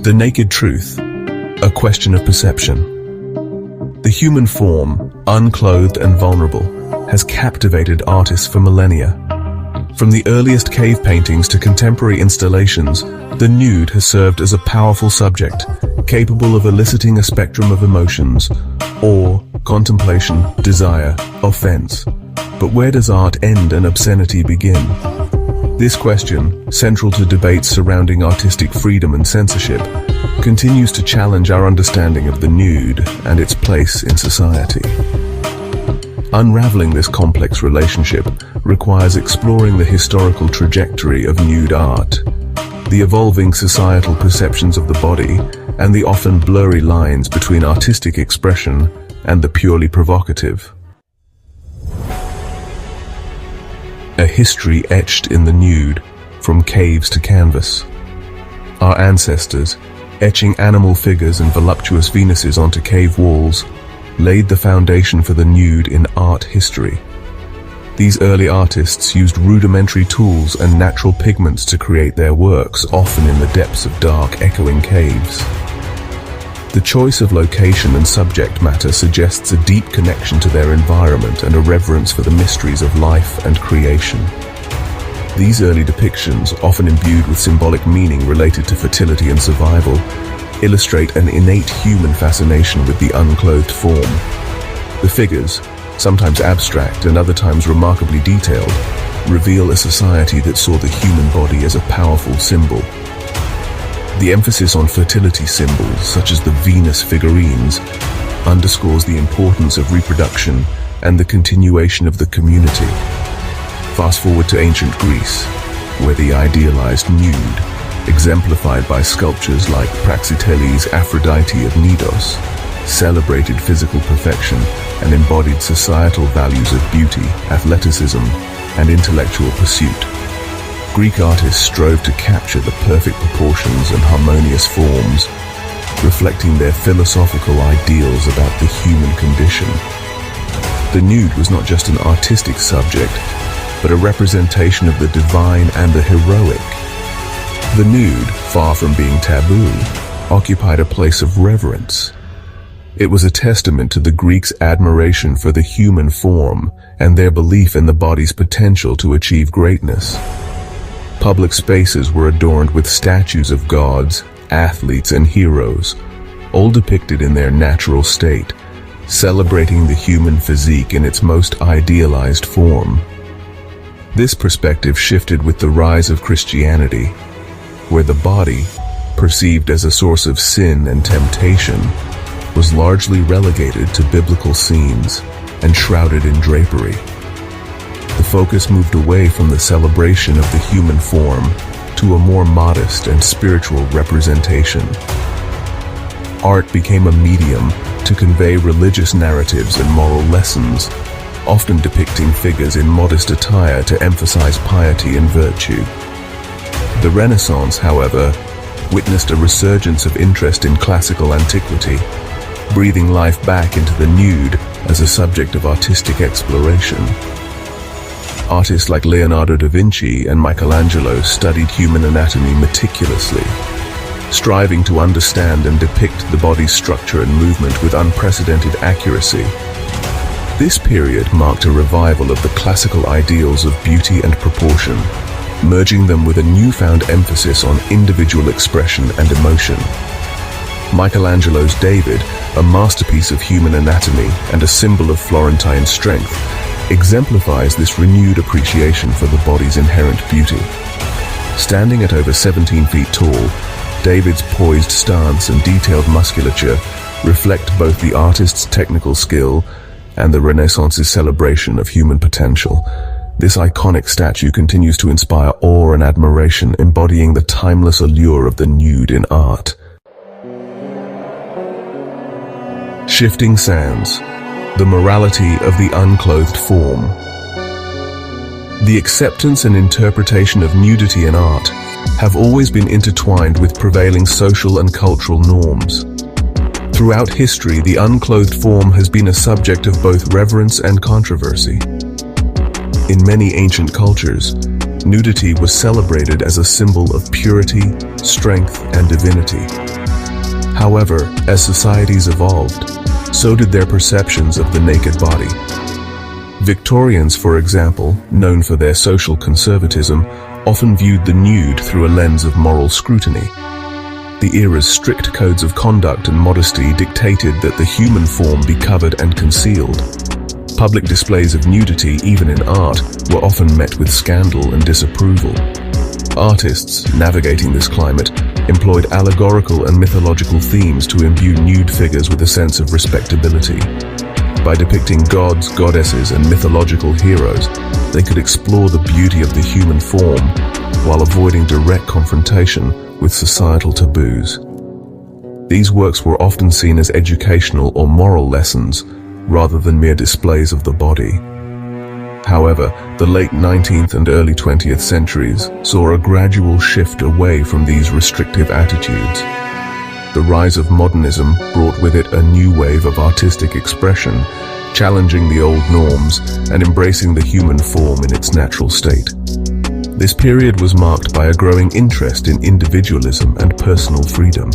The naked truth, a question of perception. The human form, unclothed and vulnerable, has captivated artists for millennia. From the earliest cave paintings to contemporary installations, the nude has served as a powerful subject, capable of eliciting a spectrum of emotions: awe, contemplation, desire, offense. But where does art end and obscenity begin? This question, central to debates surrounding artistic freedom and censorship, continues to challenge our understanding of the nude and its place in society. Unraveling this complex relationship requires exploring the historical trajectory of nude art, the evolving societal perceptions of the body, and the often blurry lines between artistic expression and the purely provocative. A history etched in the nude, from caves to canvas. Our ancestors, etching animal figures and voluptuous Venuses onto cave walls, laid the foundation for the nude in art history. These early artists used rudimentary tools and natural pigments to create their works, often in the depths of dark, echoing caves. The choice of location and subject matter suggests a deep connection to their environment and a reverence for the mysteries of life and creation. These early depictions, often imbued with symbolic meaning related to fertility and survival, illustrate an innate human fascination with the unclothed form. The figures, sometimes abstract and other times remarkably detailed, reveal a society that saw the human body as a powerful symbol. The emphasis on fertility symbols, such as the Venus figurines, underscores the importance of reproduction and the continuation of the community. Fast forward to ancient Greece, where the idealized nude, exemplified by sculptures like Praxiteles' Aphrodite of Knidos, celebrated physical perfection and embodied societal values of beauty, athleticism, and intellectual pursuit. Greek artists strove to capture the perfect proportions and harmonious forms, reflecting their philosophical ideals about the human condition. The nude was not just an artistic subject, but a representation of the divine and the heroic. The nude, far from being taboo, occupied a place of reverence. It was a testament to the Greeks' admiration for the human form and their belief in the body's potential to achieve greatness. Public spaces were adorned with statues of gods, athletes, and heroes, all depicted in their natural state, celebrating the human physique in its most idealized form. This perspective shifted with the rise of Christianity, where the body, perceived as a source of sin and temptation, was largely relegated to biblical scenes and shrouded in drapery. The focus moved away from the celebration of the human form to a more modest and spiritual representation. Art became a medium to convey religious narratives and moral lessons, often depicting figures in modest attire to emphasize piety and virtue. The Renaissance, however, witnessed a resurgence of interest in classical antiquity, breathing life back into the nude as a subject of artistic exploration. Artists like Leonardo da Vinci and Michelangelo studied human anatomy meticulously, striving to understand and depict the body's structure and movement with unprecedented accuracy. This period marked a revival of the classical ideals of beauty and proportion, merging them with a newfound emphasis on individual expression and emotion. Michelangelo's David, a masterpiece of human anatomy and a symbol of Florentine strength, exemplifies this renewed appreciation for the body's inherent beauty. Standing at over 17 feet tall, David's poised stance and detailed musculature reflect both the artist's technical skill and the Renaissance's celebration of human potential. This iconic statue continues to inspire awe and admiration, embodying the timeless allure of the nude in art. Shifting sands. The morality of the unclothed form. The acceptance and interpretation of nudity in art have always been intertwined with prevailing social and cultural norms. Throughout history, the unclothed form has been a subject of both reverence and controversy. In many ancient cultures, nudity was celebrated as a symbol of purity, strength, and divinity. However, as societies evolved, so did their perceptions of the naked body. Victorians, for example, known for their social conservatism, often viewed the nude through a lens of moral scrutiny. The era's strict codes of conduct and modesty dictated that the human form be covered and concealed. Public displays of nudity, even in art, were often met with scandal and disapproval. Artists, navigating this climate, employed allegorical and mythological themes to imbue nude figures with a sense of respectability. By depicting gods, goddesses, and mythological heroes, they could explore the beauty of the human form while avoiding direct confrontation with societal taboos. These works were often seen as educational or moral lessons rather than mere displays of the body. However, the late 19th and early 20th centuries saw a gradual shift away from these restrictive attitudes. The rise of modernism brought with it a new wave of artistic expression, challenging the old norms and embracing the human form in its natural state. This period was marked by a growing interest in individualism and personal freedom.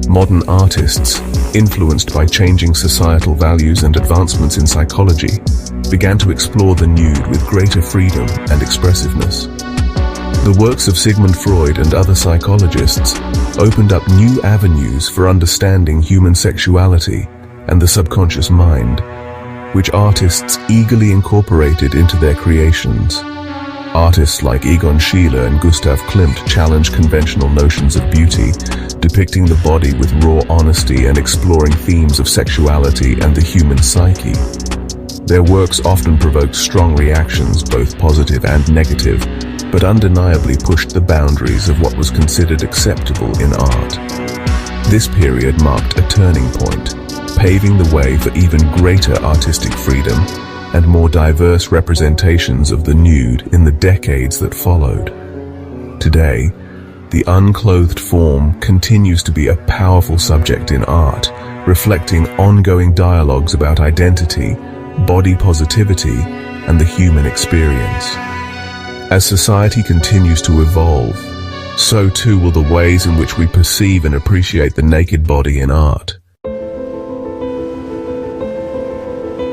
Modern artists, influenced by changing societal values and advancements in psychology, began to explore the nude with greater freedom and expressiveness. The works of Sigmund Freud and other psychologists opened up new avenues for understanding human sexuality and the subconscious mind, which artists eagerly incorporated into their creations. Artists like Egon Schiele and Gustav Klimt challenged conventional notions of beauty, depicting the body with raw honesty and exploring themes of sexuality and the human psyche. Their works often provoked strong reactions, both positive and negative, but undeniably pushed the boundaries of what was considered acceptable in art. This period marked a turning point, paving the way for even greater artistic freedom and more diverse representations of the nude in the decades that followed. Today, the unclothed form continues to be a powerful subject in art, reflecting ongoing dialogues about identity, body positivity, and the human experience. As society continues to evolve, so too will the ways in which we perceive and appreciate the naked body in art.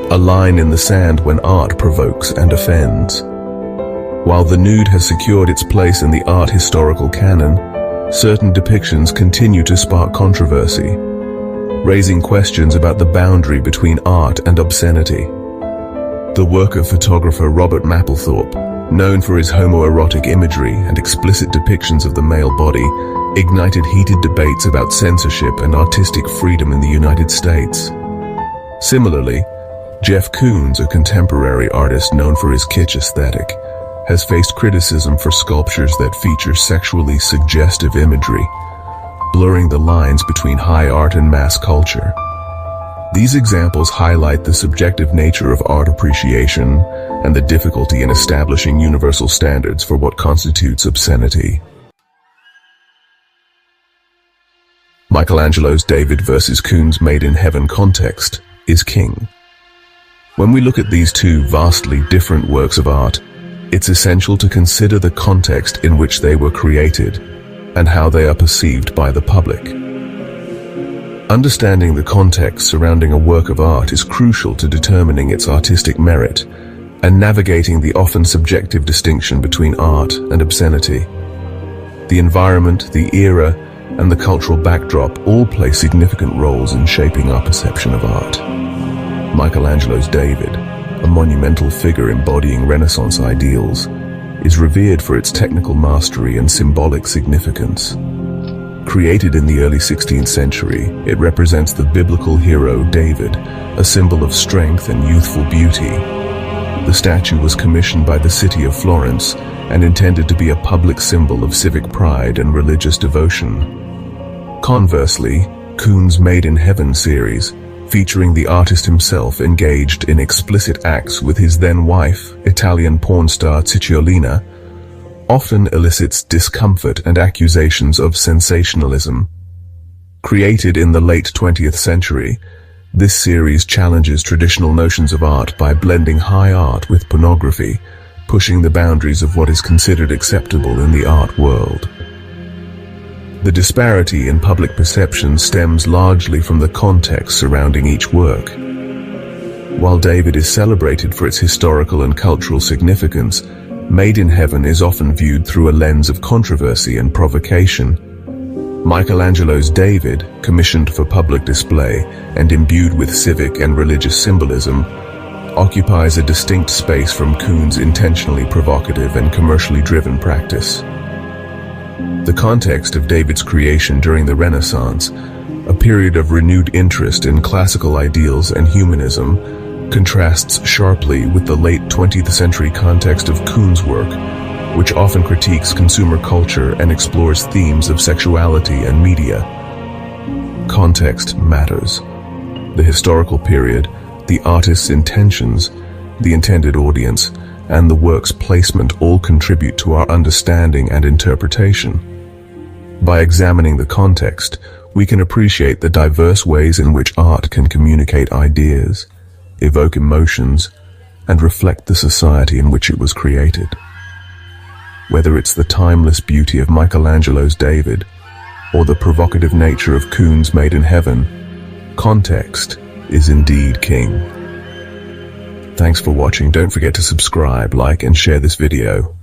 A line in the sand when art provokes and offends. While the nude has secured its place in the art historical canon, certain depictions continue to spark controversy, raising questions about the boundary between art and obscenity. The work of photographer Robert Mapplethorpe, known for his homoerotic imagery and explicit depictions of the male body, ignited heated debates about censorship and artistic freedom in the United States. Similarly, Jeff Koons, a contemporary artist known for his kitsch aesthetic, has faced criticism for sculptures that feature sexually suggestive imagery, blurring the lines between high art and mass culture. These examples highlight the subjective nature of art appreciation and the difficulty in establishing universal standards for what constitutes obscenity. Michelangelo's David versus Koons' Made in Heaven context is king. When we look at these two vastly different works of art, it's essential to consider the context in which they were created and how they are perceived by the public. Understanding the context surrounding a work of art is crucial to determining its artistic merit and navigating the often subjective distinction between art and obscenity. The environment, the era, and the cultural backdrop all play significant roles in shaping our perception of art. Michelangelo's David, a monumental figure embodying Renaissance ideals, is revered for its technical mastery and symbolic significance. Created in the early 16th century, it represents the biblical hero David, a symbol of strength and youthful beauty. The statue was commissioned by the city of Florence and intended to be a public symbol of civic pride and religious devotion. Conversely, Koons' Made in Heaven series, featuring the artist himself engaged in explicit acts with his then-wife, Italian porn star Cicciolina, often elicits discomfort and accusations of sensationalism. Created in the late 20th century, this series challenges traditional notions of art by blending high art with pornography, pushing the boundaries of what is considered acceptable in the art world. The disparity in public perception stems largely from the context surrounding each work. While David is celebrated for its historical and cultural significance, Made in Heaven is often viewed through a lens of controversy and provocation. Michelangelo's David, commissioned for public display and imbued with civic and religious symbolism, occupies a distinct space from Koon's intentionally provocative and commercially driven practice. The context of David's creation during the Renaissance, a period of renewed interest in classical ideals and humanism, contrasts sharply with the late 20th century context of Koon's work, which often critiques consumer culture and explores themes of sexuality and media. Context matters. The historical period, the artist's intentions, the intended audience, and the work's placement all contribute to our understanding and interpretation. By examining the context, we can appreciate the diverse ways in which art can communicate ideas, evoke emotions, and reflect the society in which it was created. Whether it's the timeless beauty of Michelangelo's David or the provocative nature of Koon's Made in Heaven, context is indeed king. Thanks for watching. Don't forget to subscribe, like, and share this video.